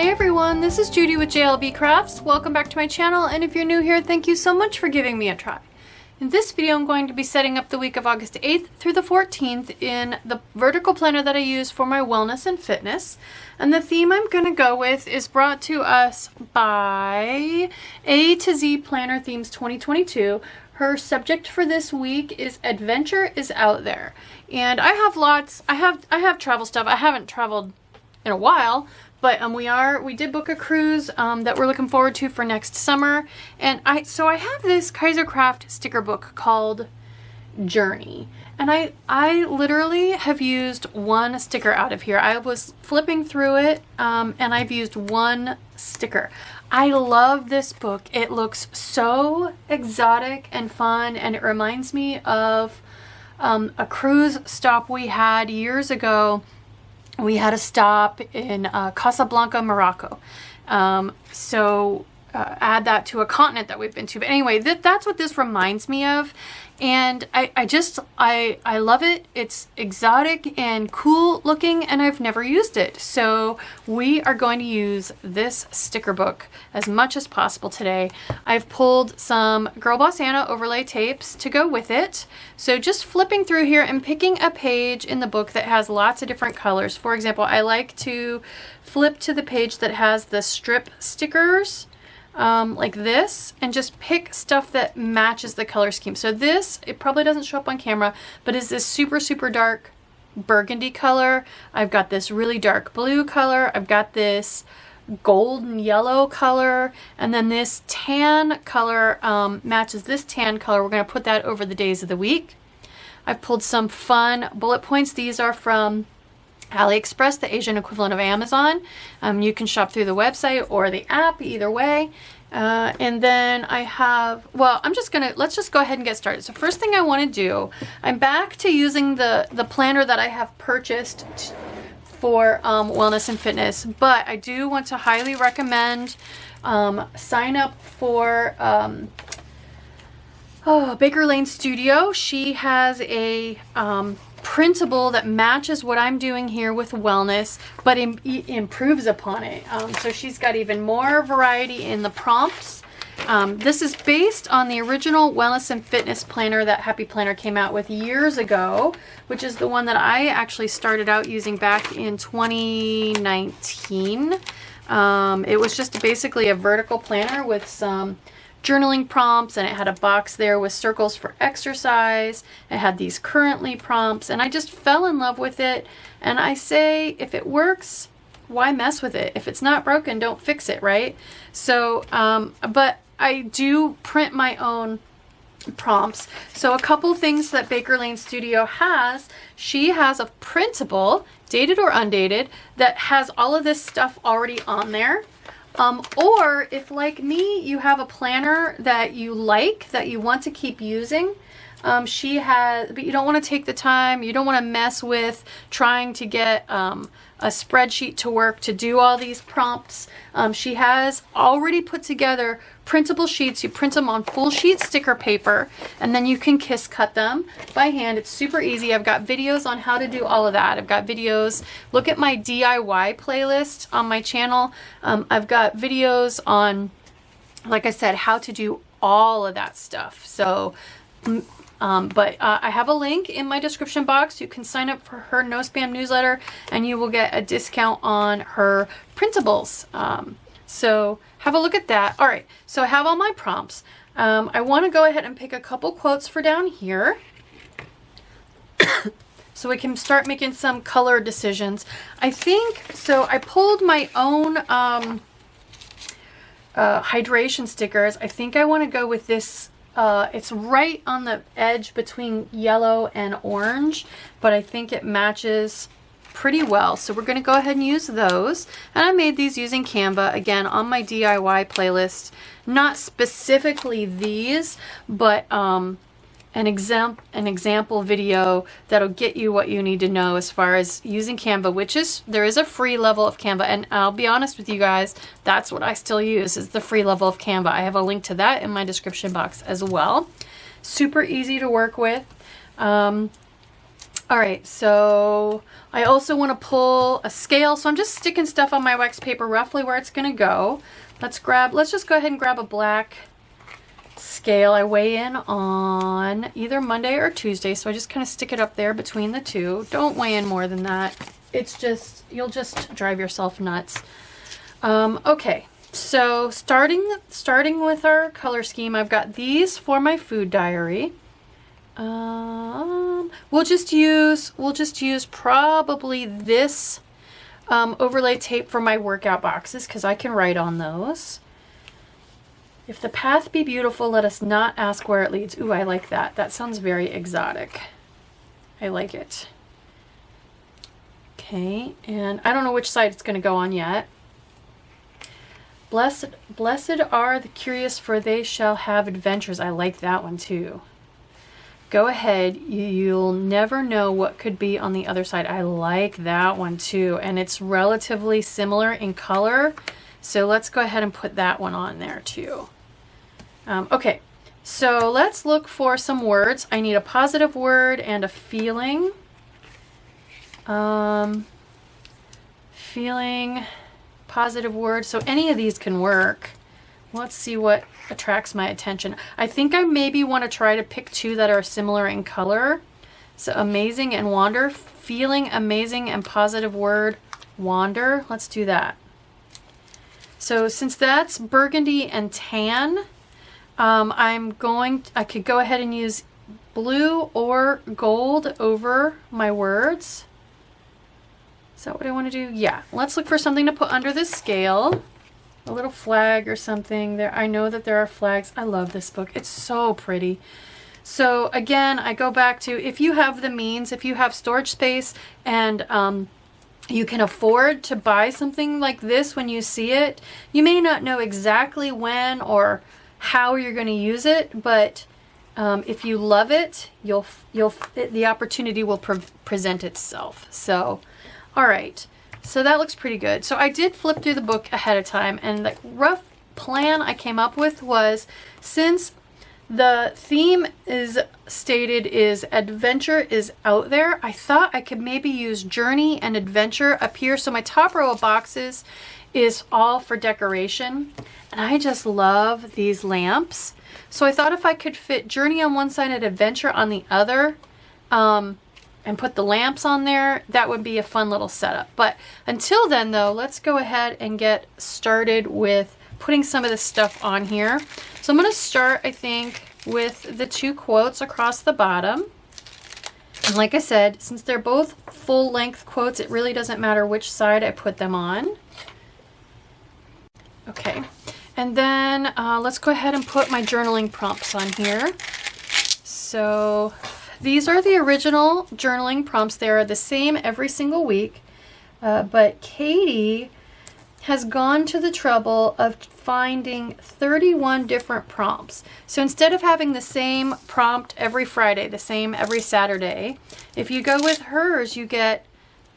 Hey everyone, this is Judi with JLBCrafts. Welcome back to my channel, and if you're new here, thank you so much for giving me a try. In this video, I'm going to be setting up the week of August 8th through the 14th in the vertical planner that I use for my wellness and fitness. And the theme I'm going to go with is brought to us by A to Z Planner Themes 2022. Her subject for this week is Adventure is Out There. And I have lots, I have travel stuff. I haven't traveled in a while, but we did book a cruise that we're looking forward to for next summer. And I have this KaiserCraft sticker book called Journey. And I literally have used one sticker out of here. I was flipping through it and I've used one sticker. I love this book. It looks so exotic and fun, and it reminds me of a cruise stop we had years ago. We had a stop in Casablanca, Morocco. Add that to a continent that we've been to. But anyway, that's what this reminds me of. And I love it. It's exotic and cool looking, and I've never used it. So we are going to use this sticker book as much as possible today. I've pulled some Girl Boss Anna overlay tapes to go with it. So just flipping through here and picking a page in the book that has lots of different colors. For example, I like to flip to the page that has the strip stickers. Like this, and just pick stuff that matches the color scheme. So this, it probably doesn't show up on camera, but is this super, super dark burgundy color. I've got this really dark blue color. I've got this golden yellow color, and then this tan color matches this tan color. We're going to put that over the days of the week. I've pulled some fun bullet points. These are from AliExpress, the Asian equivalent of Amazon. You can shop through the website or the app, either way. And then I have, let's just go ahead and get started. So first thing I want to do, I'm back to using the planner that I have purchased for wellness and fitness, but I do want to highly recommend sign up for Baker Lane Studio. She has a printable that matches what I'm doing here with wellness, but improves upon it. So she's got even more variety in the prompts. This is based on the original wellness and fitness planner that Happy Planner came out with years ago, which is the one that I actually started out using back in 2019. It was just basically a vertical planner with some journaling prompts, and it had a box there with circles for exercise. It had these currently prompts, and I just fell in love with it. And I say, if it works, why mess with it? If it's not broken, don't fix it, right? So, but I do print my own prompts. So a couple things that Baker Lane Studio has, she has a printable, dated or undated, that has all of this stuff already on there. Or if, like me, you have a planner that you like, that you want to keep using, she has, but you don't want to take the time, you don't want to mess with trying to get a spreadsheet to work to do all these prompts. She has already put together printable sheets. You print them on full sheet sticker paper, and then you can kiss cut them by hand. It's super easy. I've got videos on how to do all of that. I've got videos. Look at my DIY playlist on my channel. I've got videos on, like I said, how to do all of that stuff. So I have a link in my description box. You can sign up for her no spam newsletter, and you will get a discount on her printables. So have a look at that. All right, so I have all my prompts. I want to go ahead and pick a couple quotes for down here so we can start making some color decisions. I pulled my own hydration stickers. I think I want to go with this. It's right on the edge between yellow and orange, but I think it matches pretty well. So we're going to go ahead and use those. And I made these using Canva, again, on my DIY playlist. Not specifically these, but an example video that'll get you what you need to know as far as using Canva, there is a free level of Canva, and I'll be honest with you guys, that's what I still use, is the free level of Canva. I have a link to that in my description box as well. Super easy to work with. All right, so I also want to pull a scale. So I'm just sticking stuff on my wax paper roughly where it's going to go. Let's just go ahead and grab a black scale. I weigh in on either Monday or Tuesday, so I just kind of stick it up there between the two. Don't weigh in more than that. It's just, you'll just drive yourself nuts. Okay, so starting with our color scheme, I've got these for my food diary. We'll just use probably this overlay tape for my workout boxes because I can write on those. If the path be beautiful, let us not ask where it leads. Ooh, I like that. That sounds very exotic. I like it. Okay, and I don't know which side it's going to go on yet. Blessed are the curious, for they shall have adventures. I like that one too. Go ahead, you'll never know what could be on the other side. I like that one too, and it's relatively similar in color, so let's go ahead and put that one on there too. Okay, so let's look for some words. I need a positive word and a feeling. Feeling, positive word, so any of these can work. Let's see what attracts my attention. I think I maybe want to try to pick two that are similar in color. So amazing and wander. Feeling, amazing, and positive word, wander. Let's do that. So since that's burgundy and tan, I could go ahead and use blue or gold over my words. Is that what I want to do? Yeah. Let's look for something to put under this scale. A little flag or something there. I know that there are flags. I love this book. It's so pretty. So again, I go back to, if you have the means, if you have storage space and you can afford to buy something like this when you see it, you may not know exactly when or how you're going to use it, but if you love it, the opportunity will present itself. So, all right. So that looks pretty good. So I did flip through the book ahead of time, and the rough plan I came up with was, since the theme is stated is adventure is out there, I thought I could maybe use journey and adventure up here. So my top row of boxes is all for decoration, and I just love these lamps. So I thought if I could fit journey on one side and adventure on the other, and put the lamps on there, that would be a fun little setup. But until then though, let's go ahead and get started with putting some of this stuff on here. So I'm going to start, I think, with the two quotes across the bottom. And like I said, since they're both full length quotes, it really doesn't matter which side I put them on. Okay, and then let's go ahead and put my journaling prompts on here. So these are the original journaling prompts. They are the same every single week, but Katie has gone to the trouble of finding 31 different prompts. So instead of having the same prompt every Friday, the same every Saturday, if you go with hers, you get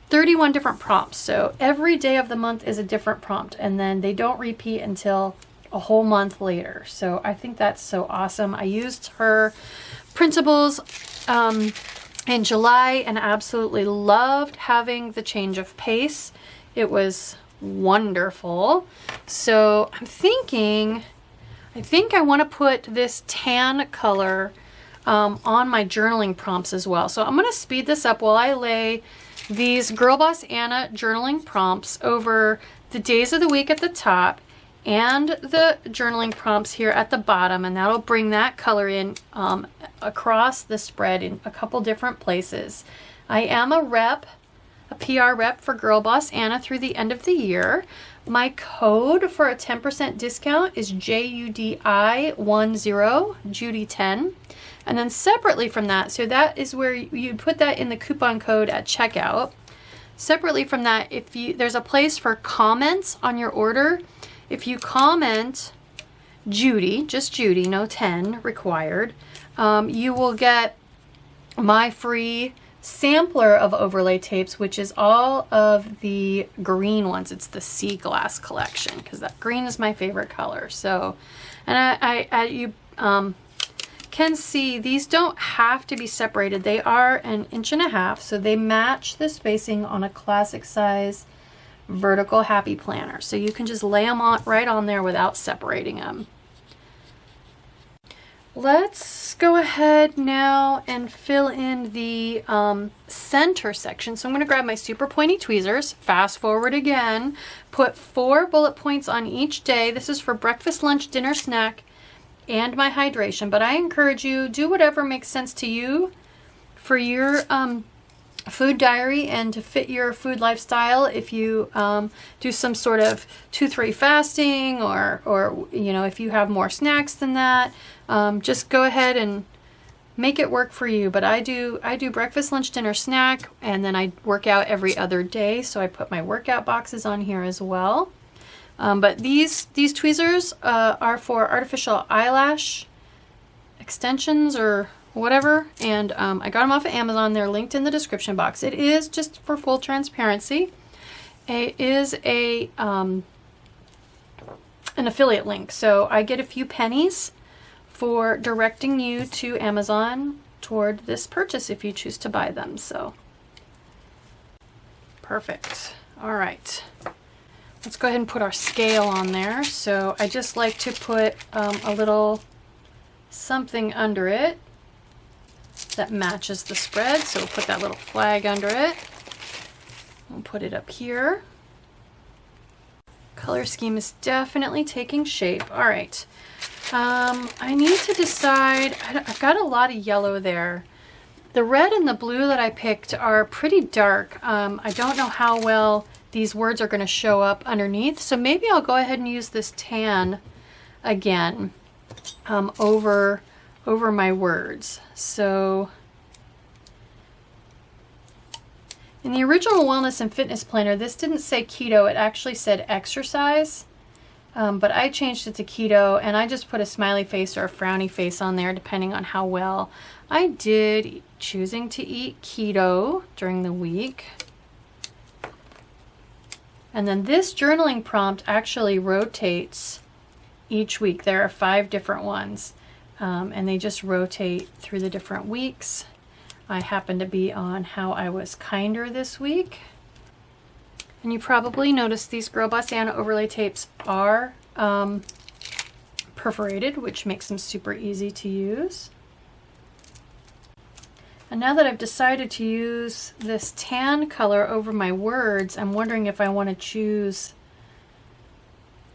31 different prompts. So every day of the month is a different prompt, and then they don't repeat until a whole month later. So I think that's so awesome. I used her printables in July and absolutely loved having the change of pace. It was wonderful. So I'm thinking, I think I want to put this tan color on my journaling prompts as well. So I'm going to speed this up while I lay these Girl Boss Anna journaling prompts over the days of the week at the top and the journaling prompts here at the bottom, and that'll bring that color in across the spread in a couple different places. I am a PR rep for Girl Boss Anna through the end of the year. My code for a 10% discount is JUDI10, Judi10. And then separately from that, so that is where you put that in the coupon code at checkout. Separately from that, there's a place for comments on your order. If you comment Judi, just Judi, no 10 required, you will get my free sampler of overlay tapes, which is all of the green ones. It's the Sea Glass collection because that green is my favorite color. So, and you can see, these don't have to be separated. They are 1.5 inches, so they match the spacing on a classic size vertical happy planner. So you can just lay them on right on there without separating them. Let's go ahead now and fill in the center section. So I'm going to grab my super pointy tweezers, fast forward again, put 4 bullet points on each day. This is for breakfast, lunch, dinner, snack, and my hydration. But I encourage you, do whatever makes sense to you for your food diary and to fit your food lifestyle. If you do some sort of 2-3 fasting, or you know, if you have more snacks than that, just go ahead and make it work for you. But I do breakfast, lunch, dinner, snack, and then I work out every other day, so I put my workout boxes on here as well. But these tweezers are for artificial eyelash extensions or whatever, and I got them off of Amazon. They're linked in the description box. It is, just for full transparency, it is an affiliate link, so I get a few pennies for directing you to Amazon toward this purchase if you choose to buy them. So perfect. All right, let's go ahead and put our scale on there. So I just like to put a little something under it that matches the spread. So we'll put that little flag under it. We'll put it up here. Color scheme is definitely taking shape. All right. I need to decide, I've got a lot of yellow there. The red and the blue that I picked are pretty dark. I don't know how well these words are going to show up underneath, so maybe I'll go ahead and use this tan again over my words. So in the original Wellness and Fitness Planner, this didn't say keto, it actually said exercise. But I changed it to keto, and I just put a smiley face or a frowny face on there depending on how well I did choosing to eat keto during the week. And then this journaling prompt actually rotates each week. There are 5 different ones, and they just rotate through the different weeks. I happen to be on how I was kinder this week. And you probably noticed these Girl Boss Anna overlay tapes are perforated, which makes them super easy to use. And now that I've decided to use this tan color over my words, I'm wondering if I want to choose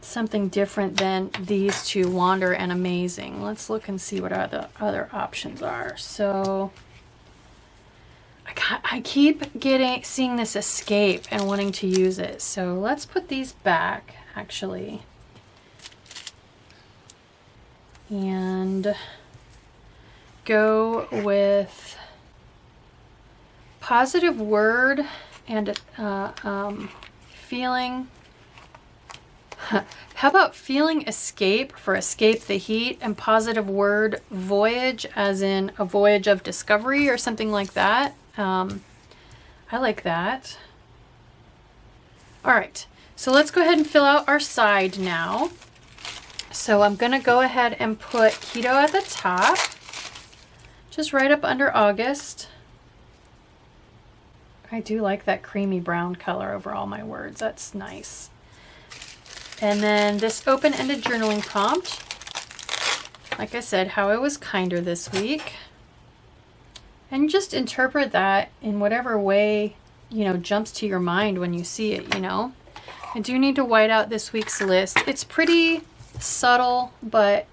something different than these two, Wander and Amazing. Let's look and see what other options are. So I keep seeing this Escape and wanting to use it. So let's put these back, actually. And go with Positive Word and Feeling. How about Feeling Escape for Escape the Heat, and Positive Word Voyage, as in a voyage of discovery or something like that. I like that. All right, so let's go ahead and fill out our side now. So I'm going to go ahead and put keto at the top, just right up under August. I do like that creamy brown color over all my words. That's nice. And then this open-ended journaling prompt. Like I said, how I was kinder this week. And just interpret that in whatever way, you know, jumps to your mind when you see it, you know. I do need to white out this week's list. It's pretty subtle, but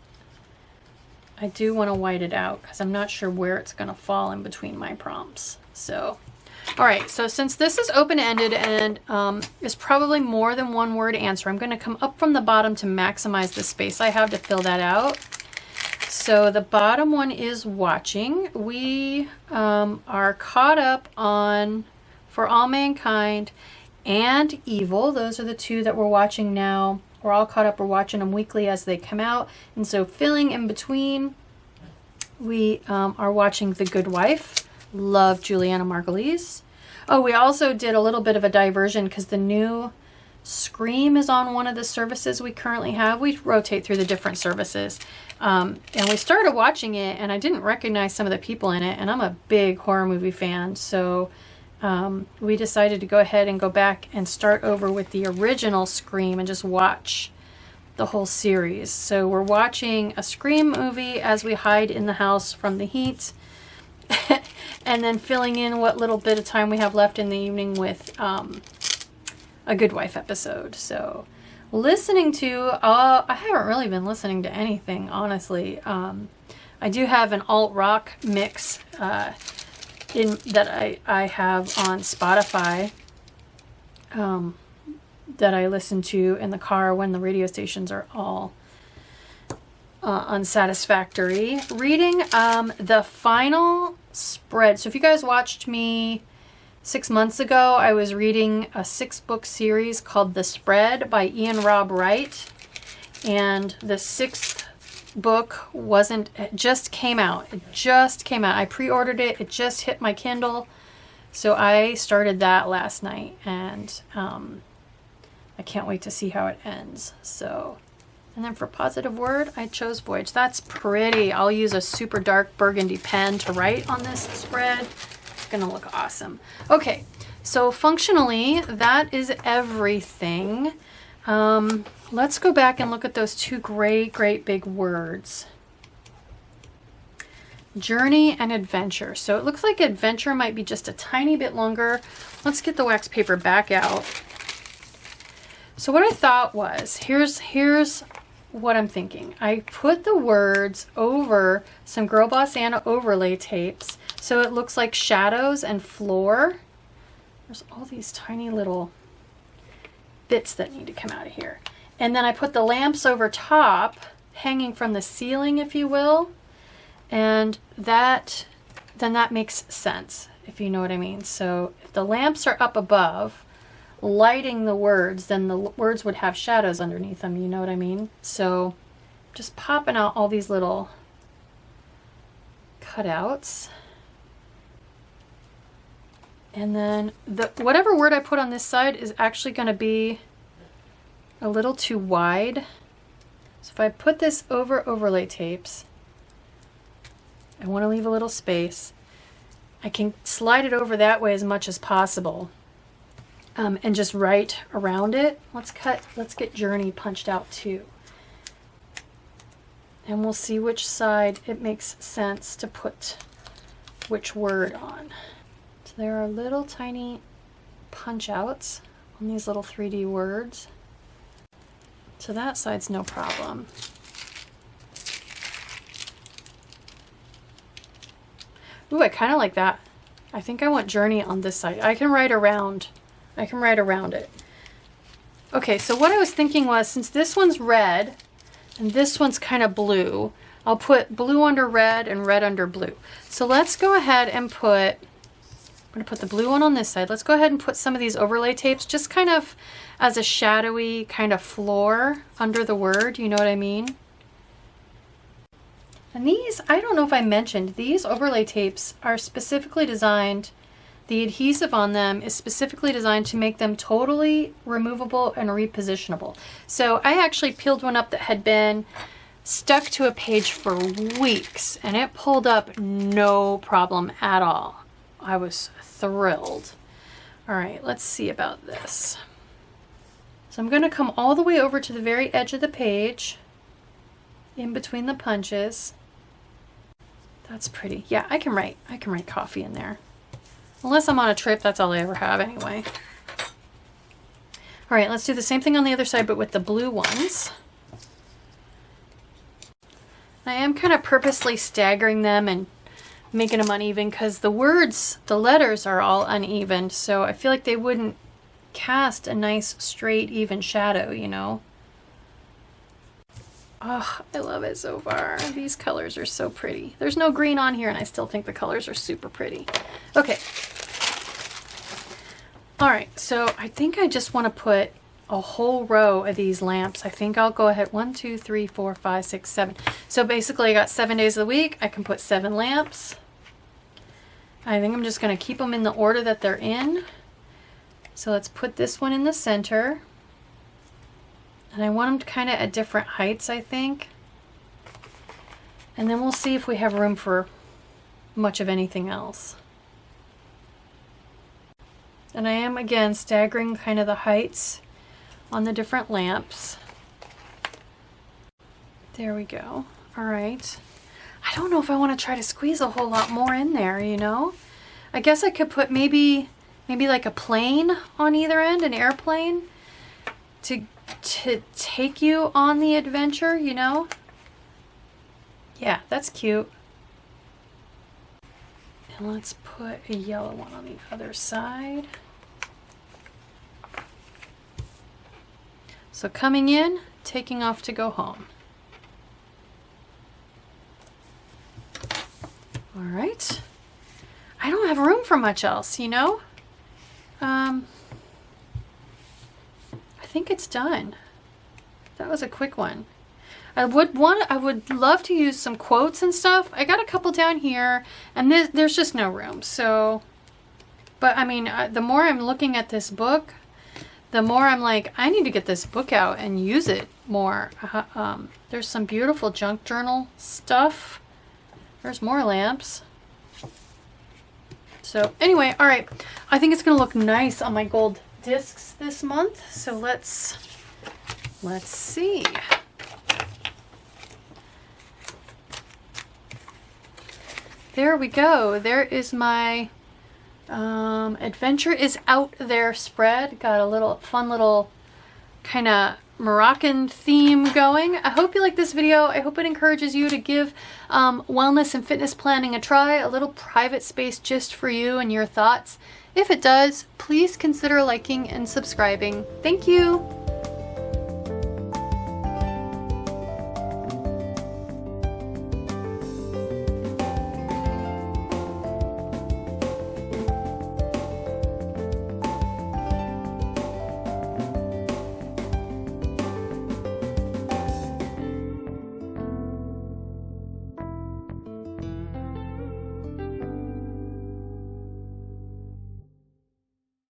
I do want to white it out because I'm not sure where it's going to fall in between my prompts. So, all right, so since this is open-ended and is probably more than one word answer, I'm going to come up from the bottom to maximize the space I have to fill that out. So the bottom one is watching. We are caught up on For All Mankind and Evil. Those are the 2 that we're watching now. We're all caught up. We're watching them weekly as they come out. And so filling in between, we are watching The Good Wife. Love Juliana Margulies. Oh, we also did a little bit of a diversion because the new Scream is on one of the services we currently have. We rotate through the different services. And we started watching it and I didn't recognize some of the people in it, and I'm a big horror movie fan, so we decided to go ahead and go back and start over with the original Scream and just watch the whole series. So we're watching a Scream movie as we hide in the house from the heat and then filling in what little bit of time we have left in the evening with a Good Wife episode. So listening to, I haven't really been listening to anything, honestly. I do have an alt rock mix that I have on Spotify that I listen to in the car when the radio stations are all unsatisfactory. Reading the final spread. So if you guys watched me 6 months ago, I was reading a 6-book series called The Spread by Ian Robb Wright. And the 6th book it just came out. It just came out. I pre-ordered it. It just hit my Kindle. So I started that last night, and I can't wait to see how it ends. So, and then for positive word, I chose Voyage. That's pretty. I'll use a super dark burgundy pen to write on this spread. Gonna look awesome. Okay, so functionally that is everything. Let's go back and look at those two great big words, journey and adventure. So it looks like adventure might be just a tiny bit longer. Let's get the wax paper back out. So what I thought was, here's what I'm thinking. I put the words over some Girl Boss Anna overlay tapes so it looks like shadows and floor. There's all these tiny little bits that need to come out of here. And then I put the lamps over top, hanging from the ceiling, if you will. And then that makes sense, if you know what I mean. So if the lamps are up above, lighting the words, then the words would have shadows underneath them, you know what I mean? So just popping out all these little cutouts. And then whatever word I put on this side is actually going to be a little too wide. So if I put this over overlay tapes, I want to leave a little space. I can slide it over that way as much as possible. And just write around it. Let's get Journey punched out too. And we'll see which side it makes sense to put which word on. So there are little tiny punch outs on these little 3D words. So that side's no problem. Ooh, I kind of like that. I think I want Journey on this side. I can write around it. Okay, so what I was thinking was, since this one's red and this one's kind of blue, I'll put blue under red and red under blue. So let's go ahead and I'm going to put the blue one on this side. Let's go ahead and put some of these overlay tapes just kind of as a shadowy kind of floor under the word, you know what I mean? And these, I don't know if I mentioned, these overlay tapes are specifically designed, the adhesive on them is specifically designed to make them totally removable and repositionable. So I actually peeled one up that had been stuck to a page for weeks and it pulled up no problem at all. I was thrilled. All right, let's see about this. So I'm going to come all the way over to the very edge of the page, in between the punches. That's pretty. Yeah, I can write coffee in there. Unless I'm on a trip, that's all I ever have anyway. All right, let's do the same thing on the other side, but with the blue ones. I am kind of purposely staggering them and making them uneven because the words, the letters are all uneven, so I feel like they wouldn't cast a nice, straight, even shadow, you know? Oh, I love it so far. These colors are so pretty. There's no green on here and I still think the colors are super pretty. Okay. All right, so I think I just want to put a whole row of these lamps. I think I'll go ahead 1, 2, 3, 4, 5, 6, 7. So basically I got 7 days of the week. I can put 7 lamps. I think I'm just going to keep them in the order that they're in. So let's put this one in the center. And I want them kind of at different heights, I think. And then we'll see if we have room for much of anything else. And I am, again, staggering kind of the heights on the different lamps. There we go. All right. I don't know if I want to try to squeeze a whole lot more in there, you know? I guess I could put maybe like a plane on either end, an airplane, to take you on the adventure, you know? Yeah, that's cute. And let's put a yellow one on the other side. So coming in, taking off to go home. All right. I don't have room for much else, you know? I think it's done. That was a quick one. I would love to use some quotes and stuff. I got a couple down here, and there's just no room. So, but I mean, the more I'm looking at this book, the more I'm like, I need to get this book out and use it more. There's some beautiful junk journal stuff. There's more lamps. So anyway, all right. I think it's gonna look nice on my gold discs this month. So let's see. There we go. There is my Adventure is Out There spread. Got a little fun little kind of Moroccan theme going. I hope you like this video. I hope it encourages you to give wellness and fitness planning a try, a little private space just for you and your thoughts. If it does, please consider liking and subscribing. Thank you.